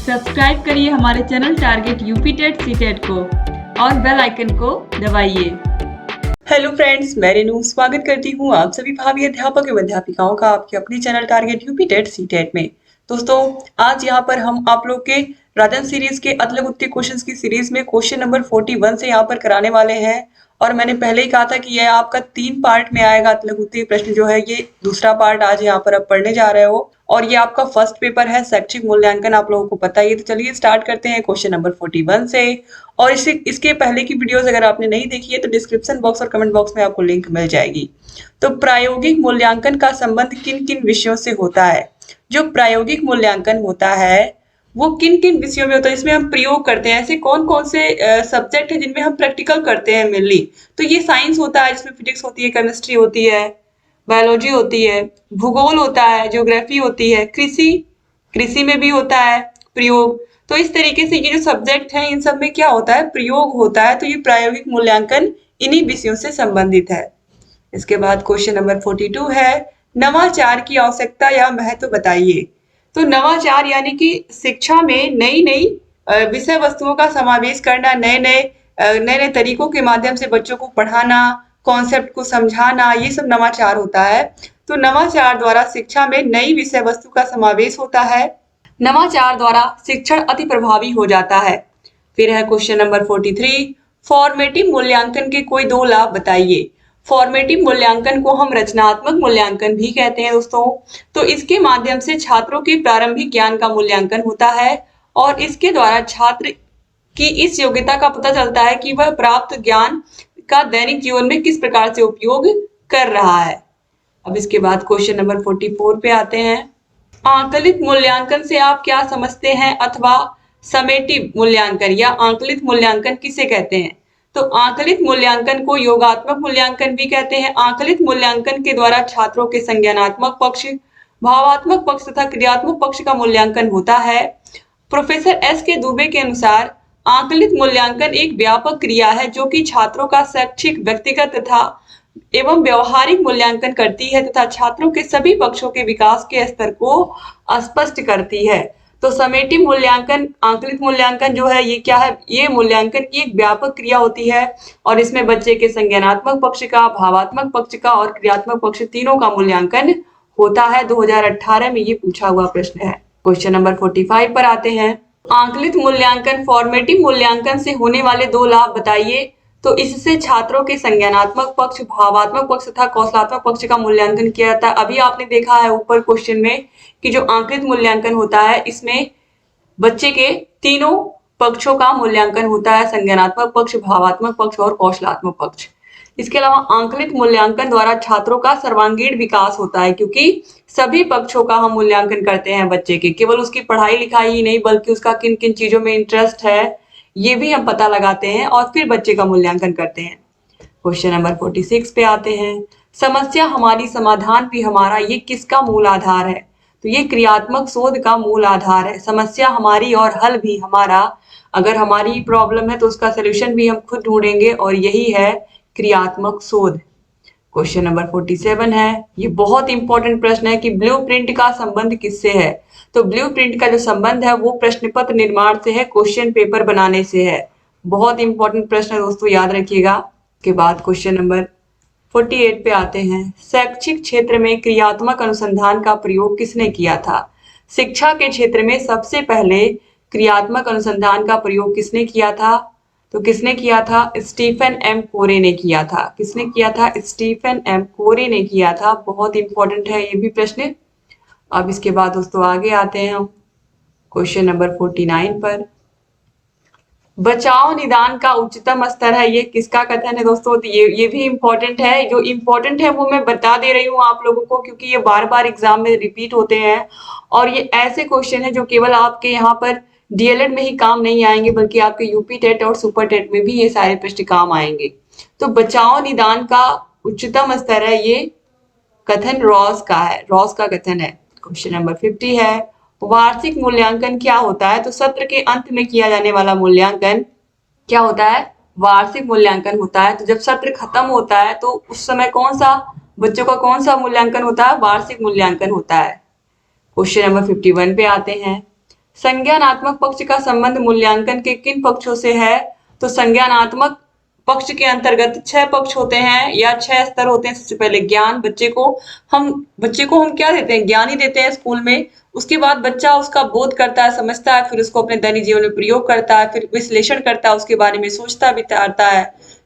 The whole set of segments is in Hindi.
सब्सक्राइब करिए हमारे channel target UP TET CTET को और बेल आइकन को दबाइए। हेलो फ्रेंड्स, मैं रेनू स्वागत करती हूँ आप सभी भावी अध्यापक एवं अध्यापिकाओं का आपके अपने channel target UP TET CTET में। दोस्तों, आज यहाँ पर हम आप लोग के राजन सीरीज के अतल गुत्ती क्वेश्चंस की सीरीज में क्वेश्चन नंबर 41 से यहाँ पर कराने वाले हैं। और मैंने पहले ही कहा था कि यह आपका 3 पार्ट में आएगा। अतल गुत्ती प्रश्न जो है ये दूसरा पार्ट आज यहाँ पर आप पढ़ने जा रहे हो और ये आपका फर्स्ट पेपर है शैक्षिक मूल्यांकन, आप लोगों को पता ही है। तो चलिए स्टार्ट करते हैं क्वेश्चन नंबर 41 से। और इसके पहले की वीडियोस अगर आपने नहीं देखी है तो डिस्क्रिप्शन बॉक्स और कमेंट बॉक्स में आपको लिंक मिल जाएगी। तो प्रायोगिक मूल्यांकन का संबंध किन किन विषयों से होता है? जो प्रायोगिक मूल्यांकन होता है वो किन किन विषयों में होता है, इसमें हम प्रयोग करते हैं। ऐसे कौन कौन से सब्जेक्ट है जिनमें हम प्रैक्टिकल करते हैं मेनली? तो ये साइंस होता है जिसमें फिजिक्स होती है, केमिस्ट्री होती है, बायोलॉजी होती है, भूगोल होता है, ज्योग्राफी होती है, कृषि में भी होता है प्रयोग। तो इस तरीके से ये जो सब्जेक्ट हैं इन सब में क्या होता है, प्रयोग होता है। तो ये प्रायोगिक मूल्यांकन इन्हीं विषयों से संबंधित है। इसके बाद क्वेश्चन नंबर 42 है, नवाचार की आवश्यकता या महत्व बताइए। तो नवाचार यानी कि शिक्षा में नई नई विषय वस्तुओं का समावेश करना, नए नए तरीकों के माध्यम से बच्चों को पढ़ाना, कॉन्सेप्ट को समझाना, ये सब नवाचार होता है। तो नवाचार द्वारा शिक्षा में नई विषय वस्तु का समावेश होता है। नवाचार द्वारा शिक्षण अति प्रभावी हो जाता है। फिर है क्वेश्चन नंबर 43, फॉर्मेटिव मूल्यांकन के कोई 2 लाभ बताइए। फॉर्मेटिव मूल्यांकन को हम रचनात्मक मूल्यांकन भी कहते हैं दोस्तों। तो इसके माध्यम से छात्रों के प्रारंभिक ज्ञान का मूल्यांकन होता है और इसके द्वारा छात्र की इस योग्यता का पता चलता है कि वह प्राप्त ज्ञान का दैनिक जीवन में किस प्रकार से उपयोग कर रहा है। अब इसके बाद क्वेश्चन नंबर 44 पे आते हैं, आंकलित मूल्यांकन से आप क्या समझते हैं अथवा समेटिव मूल्यांकन या आंकलित मूल्यांकन किसे कहते हैं? तो आंकलित मूल्यांकन को योगात्मक मूल्यांकन भी कहते हैं। आंकलित मूल्यांकन के द्वारा छात्रों के संज्ञानात्मक पक्ष, भावात्मक पक्ष तथा क्रियात्मक पक्ष का मूल्यांकन होता है। प्रोफेसर एस के दुबे के अनुसार आंकलित मूल्यांकन एक व्यापक क्रिया है जो कि छात्रों का शैक्षिक, व्यक्तिगत तथा एवं व्यवहारिक मूल्यांकन करती है तथा छात्रों के सभी पक्षों के विकास के स्तर को स्पष्ट करती है। तो समेटिव मूल्यांकन, आंकलित मूल्यांकन जो है ये क्या है, ये मूल्यांकन की एक व्यापक क्रिया होती है और इसमें बच्चे के संज्ञानात्मक पक्ष का, भावात्मक पक्ष का और क्रियात्मक पक्ष तीनों का मूल्यांकन होता है। 2018 में ये पूछा हुआ प्रश्न है। क्वेश्चन नंबर 45 पर आते हैं, आंकलित मूल्यांकन फॉर्मेटिव मूल्यांकन से होने वाले 2 लाभ बताइए। तो इससे छात्रों के संज्ञानात्मक पक्ष, भावात्मक पक्ष तथा कौशलात्मक पक्ष का मूल्यांकन किया जाता है। अभी आपने देखा है ऊपर क्वेश्चन में कि जो आंकलित मूल्यांकन होता है इसमें बच्चे के तीनों पक्षों का मूल्यांकन होता है, संज्ञानात्मक पक्ष, भावात्मक पक्ष और कौशलात्मक पक्ष। इसके अलावा आंकलित मूल्यांकन द्वारा छात्रों का सर्वांगीण विकास होता है क्योंकि सभी पक्षों का हम मूल्यांकन करते हैं बच्चे के, केवल उसकी पढ़ाई लिखाई ही नहीं बल्कि उसका किन किन चीजों में इंटरेस्ट है ये भी हम पता लगाते हैं और फिर बच्चे का मूल्यांकन करते हैं। क्वेश्चन नंबर 46 पे आते हैं, समस्या हमारी समाधान भी हमारा, ये किसका मूल आधार है? तो ये क्रियात्मक शोध का मूल आधार है। समस्या हमारी और हल भी हमारा, अगर हमारी प्रॉब्लम है तो उसका सोल्यूशन भी हम खुद ढूंढेंगे और यही है क्रियात्मक शोध। क्वेश्चन नंबर 47 है, ये बहुत इंपॉर्टेंट प्रश्न है कि ब्लूप्रिंट का संबंध किससे है? तो ब्लूप्रिंट का जो संबंध है वो प्रश्न पत्र निर्माण से है, क्वेश्चन पेपर बनाने से है। बहुत इंपॉर्टेंट प्रश्न है दोस्तों, याद रखिएगा। के बाद क्वेश्चन नंबर 48 पे आते हैं, शैक्षिक क्षेत्र में क्रियात्मक अनुसंधान का प्रयोग किसने किया था? शिक्षा के क्षेत्र में सबसे पहले क्रियात्मक अनुसंधान का प्रयोग किसने किया था? तो किसने किया था? स्टीफन एम कोरे ने किया था। किसने किया था? स्टीफन एम कोरे ने किया था। बहुत इंपॉर्टेंट है ये भी प्रश्न। अब इसके बाद दोस्तों आगे आते हैं हम क्वेश्चन नंबर 49 पर, बचाव निदान का उच्चतम स्तर है, ये किसका कथन है दोस्तों? तो ये भी इंपॉर्टेंट है। जो इंपॉर्टेंट है वो मैं बता दे रही हूँ आप लोगों को क्योंकि ये बार बार एग्जाम में रिपीट होते हैं और ये ऐसे क्वेश्चन है जो केवल आपके यहाँ पर डीएलएड में ही काम नहीं आएंगे बल्कि आपके यूपी टेट और सुपर टेट में भी ये सारे प्रश्न काम आएंगे। तो बचाव निदान का उच्चतम स्तर है, ये कथन रॉस का है, रॉस का कथन है। क्वेश्चन नंबर 50 है, वार्षिक मूल्यांकन क्या होता है? तो सत्र के अंत में किया जाने वाला मूल्यांकन क्या होता है? वार्षिक मूल्यांकन होता है। तो जब सत्र खत्म होता है तो उस समय कौन सा बच्चों का कौन सा मूल्यांकन होता है? वार्षिक मूल्यांकन होता है। क्वेश्चन नंबर 51 पे आते हैं, संज्ञानात्मक पक्ष का संबंध मूल्यांकन के किन पक्षों से है? तो संज्ञानात्मक पक्ष के अंतर्गत 6 पक्ष होते हैं या 6 स्तर होते हैं। सबसे पहले ज्ञान, बच्चे को हम क्या देते हैं? ज्ञान ही देते हैं स्कूल में। उसके बाद बच्चा उसका बोध करता है, समझता है, फिर उसको अपने दैनिक जीवन में प्रयोग करता है, फिर विश्लेषण करता है, उसके बारे में सोचता विचारता है,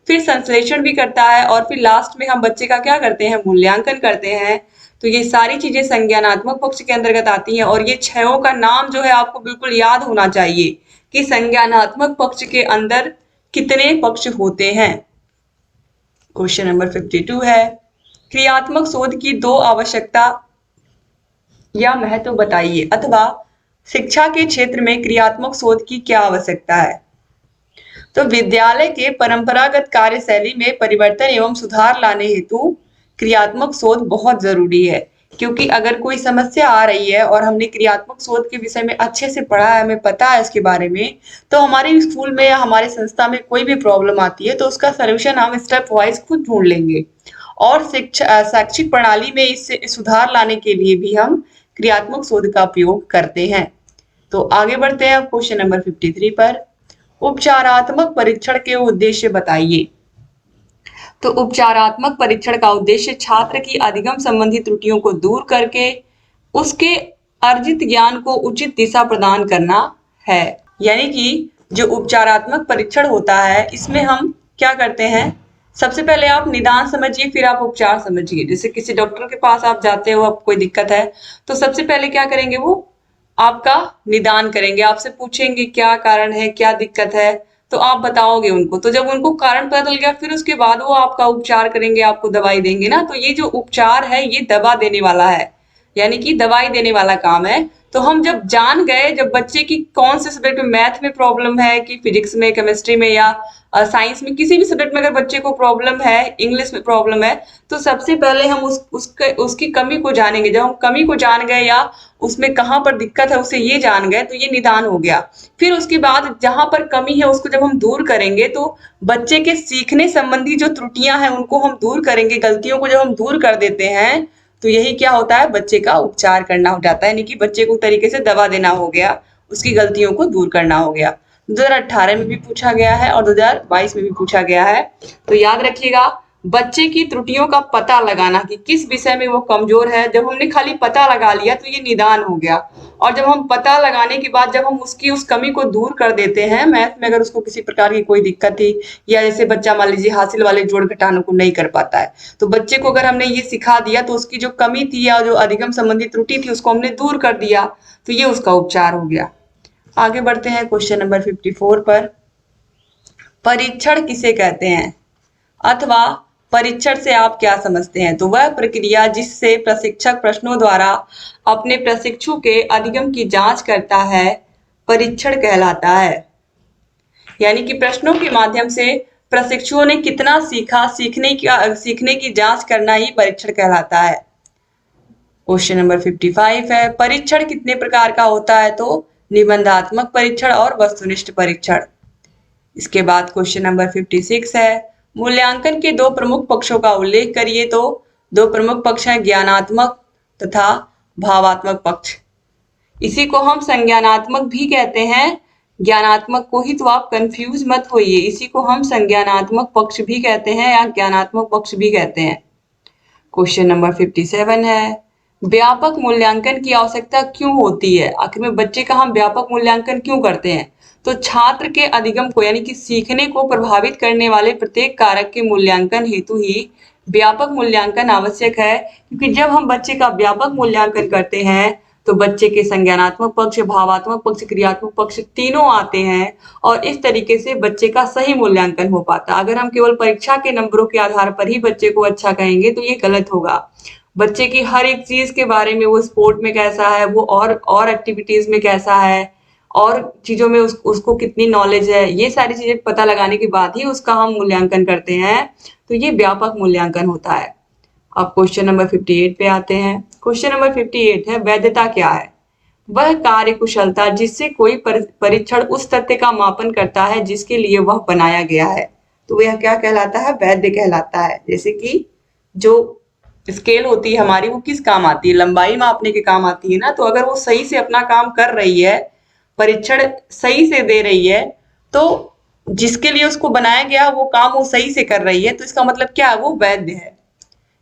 फिर संश्लेषण भी करता है, और फिर लास्ट में हम बच्चे का क्या करते हैं? मूल्यांकन करते हैं। तो ये सारी चीजें संज्ञानात्मक पक्ष के अंतर्गत आती हैं, और ये 6 का नाम जो है आपको बिल्कुल याद होना चाहिए कि संज्ञानात्मक पक्ष के अंदर कितने पक्ष होते हैं। क्वेश्चन नंबर 52 है, क्रियात्मक शोध की 2 आवश्यकता या महत्व बताइए, अथवा शिक्षा के क्षेत्र में क्रियात्मक शोध की क्या आवश्यकता है? तो विद्यालय के परंपरागत कार्यशैली में परिवर्तन एवं सुधार लाने हेतु क्रियात्मक शोध बहुत जरूरी है। क्योंकि अगर कोई समस्या आ रही है और हमने क्रियात्मक शोध के विषय में अच्छे से पढ़ा है, हमें पता है इसके बारे में, तो हमारे स्कूल में या हमारे संस्था में कोई भी प्रॉब्लम आती है तो उसका सलूशन हम स्टेप वाइज खुद ढूंढ लेंगे। और शैक्षिक प्रणाली में इससे सुधार लाने के लिए भी हम क्रियात्मक शोध का उपयोग करते हैं। तो आगे बढ़ते हैं अब क्वेश्चन नंबर 53 पर। उपचारात्मक परीक्षण के उद्देश्य बताइए। तो उपचारात्मक परीक्षण का उद्देश्य छात्र की अधिगम संबंधी त्रुटियों को दूर करके उसके अर्जित ज्ञान को उचित दिशा प्रदान करना है। यानी कि जो उपचारात्मक परीक्षण होता है, इसमें हम क्या करते हैं? सबसे पहले आप निदान समझिए, फिर आप उपचार समझिए। जैसे किसी डॉक्टर के पास आप जाते हो, आपको कोई दिक्कत है, तो सबसे पहले क्या करेंगे? वो आपका निदान करेंगे, आपसे पूछेंगे क्या कारण है, क्या दिक्कत है, तो आप बताओगे उनको। तो जब उनको कारण पता चल गया, फिर उसके बाद वो आपका उपचार करेंगे, आपको दवाई देंगे ना। तो ये जो उपचार है ये दवा देने वाला है, यानी कि दवाई देने वाला काम है। तो हम जब जान गए, जब बच्चे की कौन से सब्जेक्ट में मैथ में प्रॉब्लम है, कि फिजिक्स में, केमिस्ट्री में, या साइंस में, किसी भी सब्जेक्ट में अगर बच्चे को प्रॉब्लम है, इंग्लिश में प्रॉब्लम है, तो सबसे पहले हम उसकी कमी को जानेंगे। जब हम कमी को जान गए या उसमें कहाँ पर दिक्कत है उसे ये जान गए, तो ये निदान हो गया। फिर उसके बाद जहां पर कमी है उसको जब हम दूर करेंगे, तो बच्चे के सीखने संबंधी जो त्रुटियां हैं उनको हम दूर करेंगे। गलतियों को जब हम दूर कर देते हैं, तो यही क्या होता है? बच्चे का उपचार करना हो जाता है, यानी कि बच्चे को तरीके से दवा देना हो गया, उसकी गलतियों को दूर करना हो गया। 2018 में भी पूछा गया है और 2022 में भी पूछा गया है। तो याद रखिएगा, बच्चे की त्रुटियों का पता लगाना कि किस विषय में वो कमजोर है, जब हमने खाली पता लगा लिया तो ये निदान हो गया। और जब हम पता लगाने के बाद जब हम उसकी उस कमी को दूर कर देते हैं, मैथ में अगर उसको किसी प्रकार की कोई दिक्कत थी, या जैसे बच्चा मान लीजिए हासिल वाले जोड़ घटानों को नहीं कर पाता है, तो बच्चे को अगर हमने ये सिखा दिया, तो उसकी जो कमी थी या जो अधिगम संबंधी त्रुटि थी उसको हमने दूर कर दिया, तो ये उसका उपचार हो गया। आगे बढ़ते हैं क्वेश्चन नंबर 54 पर। परीक्षण किसे कहते हैं, अथवा परीक्षण से आप क्या समझते हैं? तो वह प्रक्रिया जिससे प्रशिक्षक प्रश्नों द्वारा अपने प्रशिक्षु के अधिगम की जांच करता है, परीक्षण कहलाता है। यानी कि प्रश्नों के माध्यम से प्रशिक्षुओं ने कितना सीखा, सीखने की जांच करना ही परीक्षण कहलाता है। क्वेश्चन नंबर 55 है, परीक्षण कितने प्रकार का होता है? तो निबंधात्मक परीक्षण और वस्तुनिष्ठ परीक्षण। इसके बाद क्वेश्चन नंबर 56 है, मूल्यांकन के 2 प्रमुख पक्षों का उल्लेख करिए। तो 2 प्रमुख पक्ष हैं ज्ञानात्मक तथा भावात्मक पक्ष। इसी को हम संज्ञानात्मक भी कहते हैं, ज्ञानात्मक को ही, तो आप कंफ्यूज मत होइए। इसी को हम संज्ञानात्मक पक्ष भी कहते हैं या ज्ञानात्मक पक्ष भी कहते हैं। क्वेश्चन नंबर 57 है, व्यापक मूल्यांकन की आवश्यकता क्यों होती है? आखिर में बच्चे का हम व्यापक मूल्यांकन क्यों करते हैं? तो छात्र के अधिगम को, यानी कि सीखने को प्रभावित करने वाले प्रत्येक कारक के मूल्यांकन हेतु ही व्यापक मूल्यांकन आवश्यक है। क्योंकि जब हम बच्चे का व्यापक मूल्यांकन करते हैं, तो बच्चे के संज्ञानात्मक पक्ष, भावात्मक पक्ष, क्रियात्मक पक्ष तीनों आते हैं, और इस तरीके से बच्चे का सही मूल्यांकन हो पाता। अगर हम केवल परीक्षा के नंबरों के आधार पर ही बच्चे को अच्छा कहेंगे तो ये गलत होगा। बच्चे की हर एक चीज के बारे में, वो स्पोर्ट में कैसा है, वो और एक्टिविटीज में कैसा है, और चीजों में उसको कितनी नॉलेज है, ये सारी चीजें पता लगाने के बाद ही उसका हम मूल्यांकन करते हैं। तो ये व्यापक मूल्यांकन होता है। अब क्वेश्चन नंबर 58 पे आते हैं। क्वेश्चन नंबर 58 है, वैधता क्या है? वह कार्य कुशलता जिससे कोई परीक्षण उस तथ्य का मापन करता है जिसके लिए वह बनाया गया है। तो वह क्या कहलाता है? वैध कहलाता है। जैसे कि जो स्केल होती है हमारी, वो किस काम आती है? लंबाई मापने के काम आती है ना। तो अगर वो सही से अपना काम कर रही है, परीक्षण सही से दे रही है, तो जिसके लिए उसको बनाया गया वो काम वो सही से कर रही है, तो इसका मतलब क्या है, वो वैध है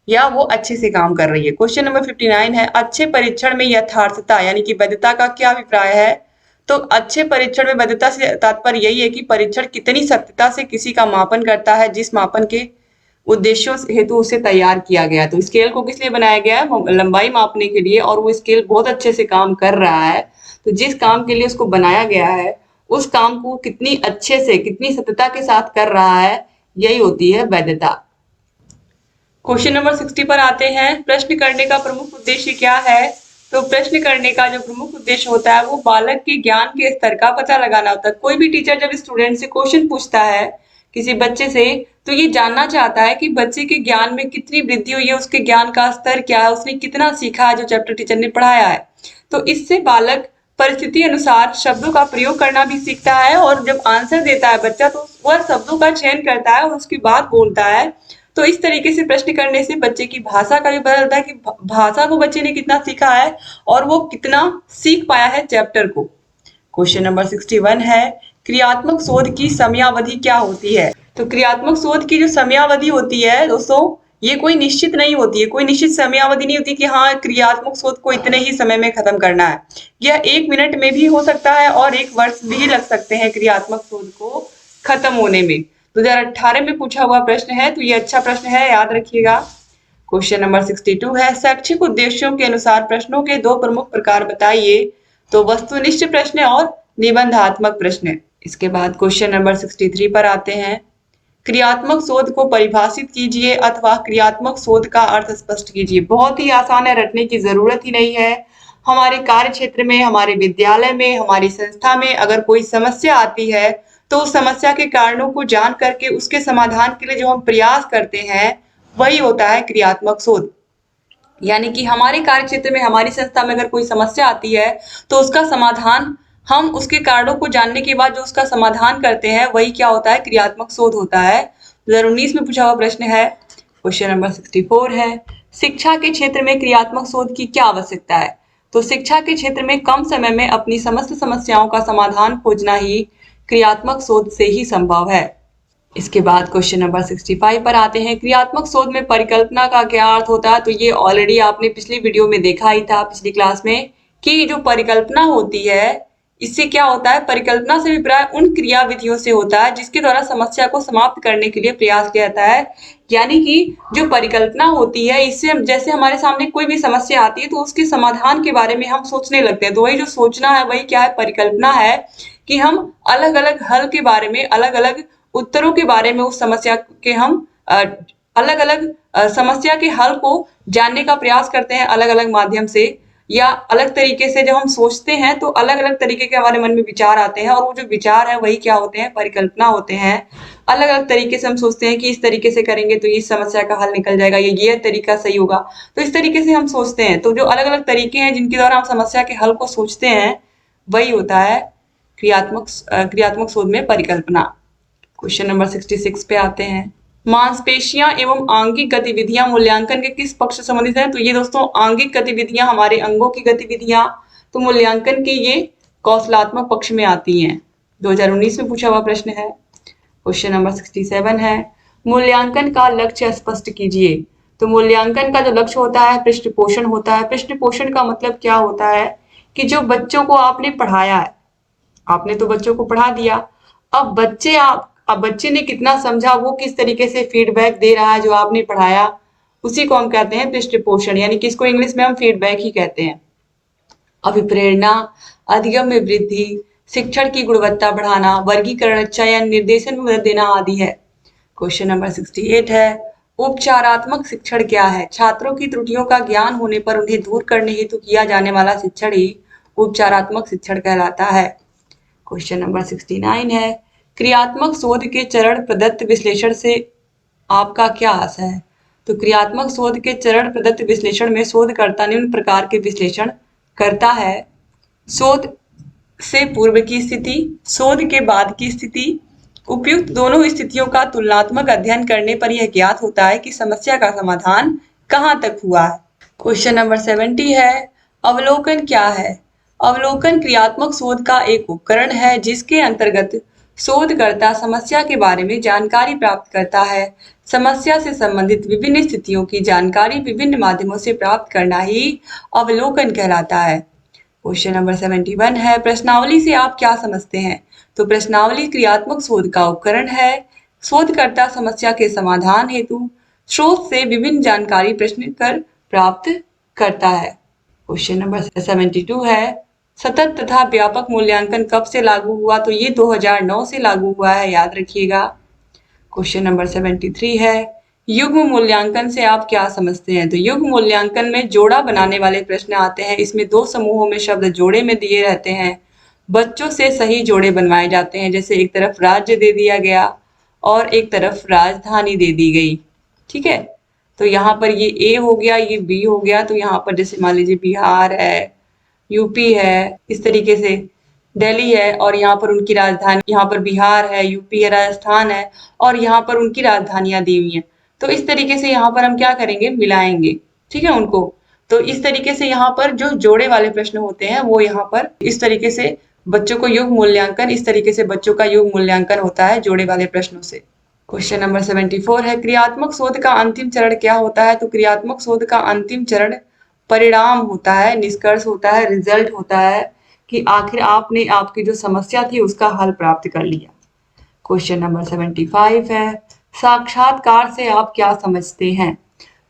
या वो अच्छे से काम कर रही है। क्वेश्चन नंबर 59 है, अच्छे परीक्षण में यथार्थता यानी कि वैधता का क्या अभिप्राय है? तो अच्छे परीक्षण में वैधता से तात्पर्य यही है कि परीक्षण कितनी सत्यता से किसी का मापन करता है, जिस मापन के उद्देश्यों हेतु उसे तैयार किया गया। तो स्केल को किस लिए बनाया गया है? लंबाई मापने के लिए, और वो स्केल बहुत अच्छे से काम कर रहा है। तो जिस काम के लिए उसको बनाया गया है उस काम को कितनी अच्छे से, कितनी सत्यता के साथ कर रहा है, यही होती है वैधता। क्वेश्चन नंबर 60 पर आते हैं, प्रश्न करने का प्रमुख उद्देश्य क्या है? तो प्रश्न करने का जो प्रमुख उद्देश्य होता है वो बालक के ज्ञान के स्तर का पता लगाना होता है। कोई भी टीचर जब स्टूडेंट से क्वेश्चन पूछता है, किसी बच्चे से, तो ये जानना चाहता है कि बच्चे के ज्ञान में कितनी वृद्धि हुई है, उसके ज्ञान का स्तर क्या है, उसने कितना सीखा है जो चैप्टर टीचर ने पढ़ाया है। तो इससे बालक परिस्थिति अनुसार शब्दों का प्रयोग करना भी सीखता है, और जब आंसर देता है बच्चा तो वह शब्दों का चयन करता है और उसकी बात बोलता है। तो इस तरीके से प्रश्न करने से बच्चे की भाषा का भी पता चलता है कि भाषा को बच्चे ने कितना सीखा है और वो कितना सीख पाया है चैप्टर को। क्वेश्चन नंबर 61 है, क्रियात्मक शोध की समयावधि क्या होती है? तो क्रियात्मक शोध की जो समयावधि होती है दोस्तों, ये कोई निश्चित नहीं होती है, कोई निश्चित समयावधि नहीं होती कि हाँ क्रियात्मक शोध को इतने ही समय में खत्म करना है। यह 1 मिनट में भी हो सकता है और 1 वर्ष भी लग सकते हैं क्रियात्मक शोध को खत्म होने में। 2018 में पूछा हुआ प्रश्न है, तो ये अच्छा प्रश्न है, याद रखिएगा। क्वेश्चन नंबर 62 है, शैक्षिक उद्देश्यों के अनुसार प्रश्नों के 2 प्रमुख प्रकार बताइए। तो वस्तुनिष्ठ प्रश्न और निबंधात्मक प्रश्न। इसके बाद क्वेश्चन नंबर 63 पर आते हैं, क्रियात्मक शोध को परिभाषित कीजिए अथवा क्रियात्मक शोध का अर्थ स्पष्ट कीजिए। बहुत ही आसान है, रटने की जरूरत ही नहीं है। हमारे कार्य क्षेत्र में, हमारे विद्यालय में, हमारी संस्था में अगर कोई समस्या आती है तो उस समस्या के कारणों को जान करके उसके समाधान के लिए जो हम प्रयास करते हैं वही होता है क्रियात्मक शोध। यानी कि हमारे कार्य क्षेत्र में, हमारी संस्था में अगर कोई समस्या आती है तो उसका समाधान, हम उसके कारणों को जानने के बाद जो उसका समाधान करते हैं वही क्या होता है, क्रियात्मक शोध होता है। 2019 में पूछा हुआ प्रश्न है। क्वेश्चन नंबर 64 है, शिक्षा के क्षेत्र में क्रियात्मक शोध की क्या आवश्यकता है? तो शिक्षा के क्षेत्र में कम समय में अपनी समस्त समस्याओं का समाधान खोजना ही क्रियात्मक शोध से ही संभव है। इसके बाद क्वेश्चन नंबर 65 पर आते हैं, क्रियात्मक शोध में परिकल्पना का क्या अर्थ होता है? तो ये ऑलरेडी आपने पिछली वीडियो में देखा ही था, पिछली क्लास में, कि जो परिकल्पना होती है इससे क्या होता है, परिकल्पना से अभिप्राय उन क्रिया विधियों से होता है जिसके द्वारा समस्या को समाप्त करने के लिए प्रयास किया जाता है। यानी कि जो परिकल्पना होती है इससे जैसे हमारे सामने कोई भी समस्या आती है तो उसके समाधान के बारे में हम सोचने लगते हैं। तो वही जो सोचना है वही क्या है, परिकल्पना है, कि हम अलग अलग हल के बारे में, अलग अलग उत्तरों के बारे में, उस समस्या के हम अलग अलग समस्या के हल को जानने का प्रयास करते हैं अलग अलग माध्यम से, या अलग तरीके से जब हम सोचते हैं तो अलग अलग तरीके के हमारे मन में विचार आते हैं, और वो जो विचार है वही क्या होते हैं, परिकल्पना होते हैं। अलग अलग तरीके से हम सोचते हैं कि इस तरीके से करेंगे तो इस समस्या का हल निकल जाएगा, ये तरीका सही होगा, तो इस तरीके से हम सोचते हैं। तो जो अलग अलग तरीके हैं जिनके द्वारा हम समस्या के हल को सोचते हैं वही होता है क्रियात्मक शोध में परिकल्पना। क्वेश्चन नंबर 66 पे आते हैं, मांसपेशियां एवं आंगिक गतिविधियां मूल्यांकन के किस पक्ष से संबंधित हैं? तो ये दोस्तों आंगिक गतिविधियां हमारे अंगों की गतिविधियां, तो मूल्यांकन के ये कौशलात्मक पक्ष में आती हैं। 2019 में पूछा हुआ प्रश्न है। क्वेश्चन नंबर 67 है, मूल्यांकन का लक्ष्य स्पष्ट कीजिए। तो मूल्यांकन का जो लक्ष्य होता है पृष्ठपोषण होता है। पृष्ठपोषण का मतलब क्या होता है कि जो बच्चों को आपने पढ़ाया है, आपने तो बच्चों को पढ़ा दिया, अब बच्चे ने कितना समझा, वो किस तरीके से फीडबैक दे रहा है जो आपने पढ़ाया, उसी को हम कहते हैं पृष्ठपोषण, यानी कि इसको इंग्लिश में हम फीडबैक ही कहते हैं। अभिप्रेरणा, अधिगम में वृद्धि, शिक्षण की गुणवत्ता बढ़ाना, वर्गीकरण, चयन, निर्देशन में मदद देना आदि है। क्वेश्चन नंबर 68 है, उपचारात्मक शिक्षण क्या है? छात्रों की त्रुटियों का ज्ञान होने पर उन्हें दूर करने हेतु किया जाने वाला शिक्षण ही उपचारात्मक शिक्षण कहलाता है। क्वेश्चन नंबर 69 है, क्रियात्मक शोध के चरण प्रदत्त विश्लेषण से आपका क्या आशय है? तो क्रियात्मक शोध के चरण प्रदत्त विश्लेषण में शोधकर्ता निम्न प्रकार के विश्लेषण करता है: शोध से पूर्व की स्थिति, शोध के बाद की स्थिति। उपयुक्त दोनों स्थितियों का तुलनात्मक अध्ययन करने पर यह ज्ञात होता है कि समस्या का समाधान कहाँ तक हुआ है। क्वेश्चन नंबर 70 है, अवलोकन क्या है? अवलोकन क्रियात्मक शोध का एक उपकरण है जिसके अंतर्गत शोधकर्ता समस्या के बारे में जानकारी प्राप्त करता है। समस्या से संबंधित विभिन्न स्थितियों की जानकारी विभिन्न माध्यमों से प्राप्त करना ही अवलोकन कहलाता है। क्वेश्चन नंबर 71 है, प्रश्नावली से आप क्या समझते हैं? तो प्रश्नावली क्रियात्मक शोध का उपकरण है। शोधकर्ता समस्या के समाधान हेतु स्रोत से विभिन्न जानकारी प्रश्न कर प्राप्त करता है। क्वेश्चन नंबर 72 है, सतत तथा व्यापक मूल्यांकन कब से लागू हुआ? तो ये 2009 से लागू हुआ है, याद रखिएगा। क्वेश्चन नंबर 73 है, युग्म मूल्यांकन से आप क्या समझते हैं? तो युग्म मूल्यांकन में जोड़ा बनाने वाले प्रश्न आते हैं। इसमें दो समूहों में शब्द जोड़े में दिए रहते हैं। बच्चों से सही जोड़े बनवाए जाते हैं, जैसे एक तरफ राज्य दे दिया गया और एक तरफ राजधानी दे दी गई। ठीक है, तो यहाँ पर ये ए हो गया, ये बी हो गया। तो यहाँ पर जैसे मान लीजिए बिहार है, यूपी है, इस तरीके से दिल्ली है और यहाँ पर उनकी राजधानी, यहाँ पर बिहार है, यूपी है, राजस्थान है और यहाँ पर उनकी राजधानियां दी हुई हैं। तो इस तरीके से यहाँ पर हम क्या करेंगे, मिलाएंगे। ठीक है उनको। तो इस तरीके से यहाँ पर जो जोड़े वाले प्रश्न होते हैं वो यहाँ पर इस तरीके से बच्चों को युग्म मूल्यांकन, इस तरीके से बच्चों का युग्म मूल्यांकन होता है जोड़े वाले प्रश्नों से। क्वेश्चन नंबर 74 है, क्रियात्मक शोध का अंतिम चरण क्या होता है? तो क्रियात्मक शोध का अंतिम चरण परिणाम होता है, निष्कर्ष होता है, रिजल्ट होता है कि आखिर आपने आपकी जो समस्या थी उसका हल प्राप्त कर लिया। क्वेश्चन नंबर 75 है, साक्षात्कार से आप क्या समझते हैं?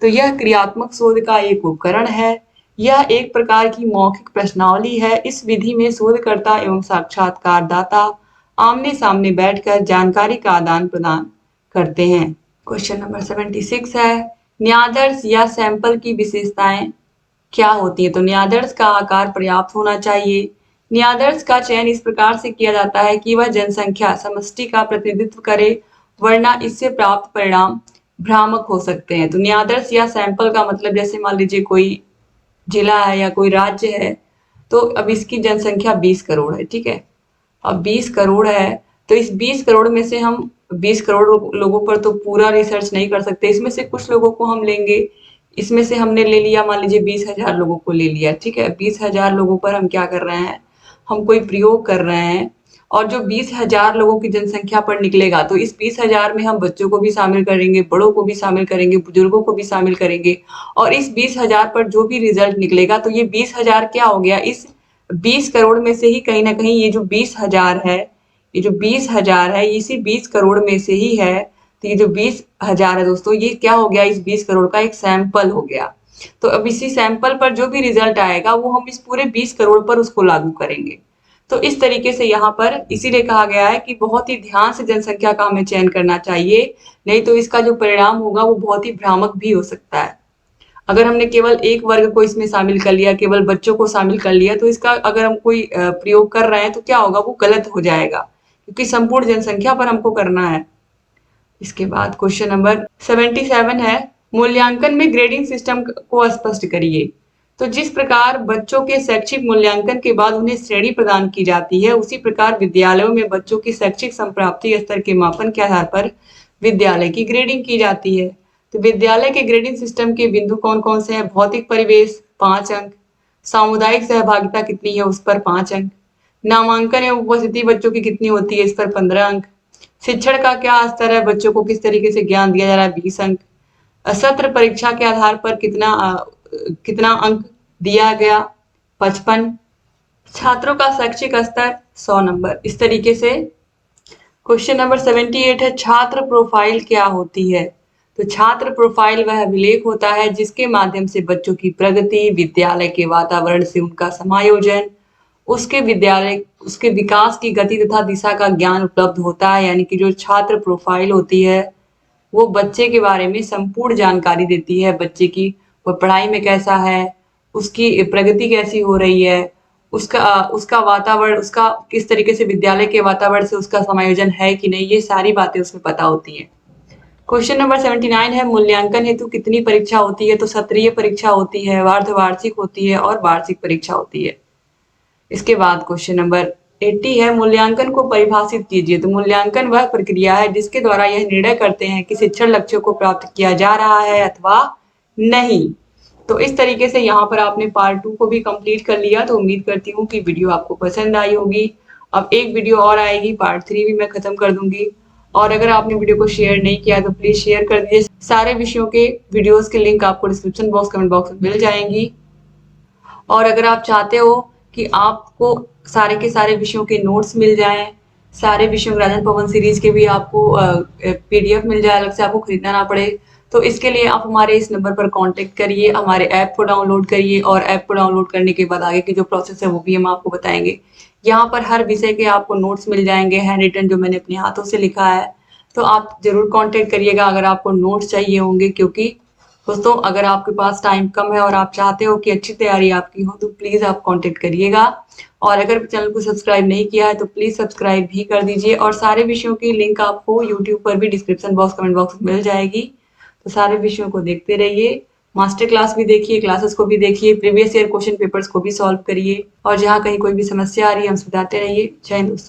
तो यह क्रियात्मक शोध का एक उपकरण है। यह एक प्रकार की मौखिक प्रश्नावली है। इस विधि में शोधकर्ता एवं साक्षात्कारदाता आमने सामने बैठकर जानकारी का आदान प्रदान करते हैं। क्वेश्चन नंबर 76 है, न्यायाधीश या सैंपल की विशेषताएं क्या होती है? तो न्यायाधीश का आकार पर्याप्त होना चाहिए। न्यायाधीश का चयन इस प्रकार से किया जाता है कि वह जनसंख्या समष्टि का प्रतिनिधित्व करे, वरना इससे प्राप्त परिणाम भ्रामक हो सकते हैं। तो न्यायाधीश या सैंपल का मतलब जैसे मान लीजिए कोई जिला है या कोई राज्य है, तो अब इसकी जनसंख्या 20 करोड़ है। ठीक है, अब 20 करोड़ है तो इस 20 करोड़ में से हम 20 करोड़ लोगों पर तो पूरा रिसर्च नहीं कर सकते, इसमें से कुछ लोगों को हम लेंगे। इसमें से हमने ले लिया, मान लीजिए 20,000 लोगों को ले लिया। ठीक है, 20,000 लोगों पर हम क्या कर रहे हैं, हम कोई प्रयोग कर रहे हैं और जो 20,000 लोगों की जनसंख्या पर निकलेगा तो इस 20,000 में हम बच्चों को भी शामिल करेंगे, बड़ों को भी शामिल करेंगे, बुजुर्गों को भी शामिल करेंगे और इस 20,000 पर जो भी रिजल्ट निकलेगा तो ये 20,000 क्या हो गया, इस 20 करोड़ में से ही कहीं ना कहीं ये जो 20,000 है, ये जो 20,000 है इसी 20 करोड़ में से ही है। तो ये जो 20,000 है दोस्तों, ये क्या हो गया, इस 20 करोड़ का एक सैंपल हो गया। तो अब इसी सैंपल पर जो भी रिजल्ट आएगा वो हम इस पूरे 20 करोड़ पर उसको लागू करेंगे। तो इस तरीके से यहाँ पर इसीलिए कहा गया है कि बहुत ही ध्यान से जनसंख्या का हमें चयन करना चाहिए, नहीं तो इसका जो परिणाम होगा वो बहुत ही भ्रामक भी हो सकता है। अगर हमने केवल एक वर्ग को इसमें शामिल कर लिया, केवल बच्चों को शामिल कर लिया, तो इसका अगर हम कोई प्रयोग कर रहे हैं तो क्या होगा, वो गलत हो जाएगा क्योंकि संपूर्ण जनसंख्या पर हमको करना है। इसके बाद क्वेश्चन नंबर 77 है, मूल्यांकन में ग्रेडिंग सिस्टम को स्पष्ट करिए। तो जिस प्रकार बच्चों के शैक्षिक मूल्यांकन के बाद उन्हें श्रेणी प्रदान की जाती है, उसी प्रकार विद्यालयों में बच्चों की शैक्षिक संप्राप्ति स्तर के मापन के आधार पर विद्यालय की ग्रेडिंग की जाती है। तो विद्यालय के ग्रेडिंग सिस्टम के बिंदु कौन कौन से हैं? भौतिक परिवेश 5 अंक, सामुदायिक सहभागिता कितनी है उस पर 5 अंक, नामांकन एवं उपस्थिति बच्चों की कितनी होती है इस पर 15 अंक, शिक्षण का क्या स्तर है, बच्चों को किस तरीके से ज्ञान दिया जा रहा है 20 अंक, सत्र परीक्षा के आधार पर कितना अंक दिया गया 55, छात्रों का शैक्षिक स्तर 100 नंबर। इस तरीके से क्वेश्चन नंबर 78 है, छात्र प्रोफाइल क्या होती है? तो छात्र प्रोफाइल वह अभिलेख होता है जिसके माध्यम से बच्चों की प्रगति, विद्यालय के वातावरण से उनका समायोजन, उसके विकास की गति तथा दिशा का ज्ञान उपलब्ध होता है। यानी कि जो छात्र प्रोफाइल होती है वो बच्चे के बारे में संपूर्ण जानकारी देती है, बच्चे की वह पढ़ाई में कैसा है, उसकी प्रगति कैसी हो रही है, उसका वातावरण, उसका किस तरीके से विद्यालय के वातावरण से उसका समायोजन है कि नहीं, ये सारी बातें उसमें पता होती हैं। क्वेश्चन नंबर 79 है, मूल्यांकन हेतु कितनी परीक्षा होती है? तो सत्रीय परीक्षा होती है, अर्धवार्षिक होती है और वार्षिक परीक्षा होती है। इसके बाद क्वेश्चन नंबर 80 है, मूल्यांकन को परिभाषित कीजिए। तो मूल्यांकन वह प्रक्रिया है जिसके द्वारा यह निर्णय करते हैं कि शिक्षण लक्ष्यों को प्राप्त किया जा रहा है अथवा नहीं। तो इस तरीके से यहाँ पर आपने पार्ट 2 को भी कंप्लीट कर लिया। तो उम्मीद करती हूँ कि वीडियो आपको पसंद आई होगी। अब एक वीडियो और आएगी, पार्ट 3 भी मैं खत्म कर दूंगी। और अगर आपने वीडियो को शेयर नहीं किया तो प्लीज शेयर कर दीजिए। सारे विषयों के वीडियोस के लिंक आपको डिस्क्रिप्शन बॉक्स, कमेंट बॉक्स में मिल जाएंगी। और अगर आप चाहते हो कि आपको सारे के सारे विषयों के नोट्स मिल जाएं, सारे विषयों राजन पवन सीरीज के भी आपको पीडीएफ मिल जाए, अलग से आपको खरीदना ना पड़े, तो इसके लिए आप हमारे इस नंबर पर कांटेक्ट करिए, हमारे ऐप को डाउनलोड करिए। और ऐप को डाउनलोड करने के बाद आगे की जो प्रोसेस है वो भी हम आपको बताएंगे। यहाँ पर हर विषय के आपको नोट्स मिल जाएंगे, हैंड रिटन, जो मैंने अपने हाथों से लिखा है। तो आप जरूर कांटेक्ट करिएगा अगर आपको नोट्स चाहिए होंगे, क्योंकि दोस्तों अगर आपके पास टाइम कम है और आप चाहते हो कि अच्छी तैयारी आपकी हो तो प्लीज आप कांटेक्ट करिएगा। और अगर चैनल को सब्सक्राइब नहीं किया है तो प्लीज सब्सक्राइब भी कर दीजिए। और सारे विषयों की लिंक आपको यूट्यूब पर भी डिस्क्रिप्शन बॉक्स, कमेंट बॉक्स में मिल जाएगी। तो सारे विषयों को देखते रहिए, मास्टर क्लास भी देखिए, क्लासेस को भी देखिए, प्रीवियस ईयर क्वेश्चन पेपर्स को भी सॉल्व करिए। और जहाँ कहीं कोई भी समस्या आ रही है हमसे बताते रहिए। जय हिंद दोस्तों।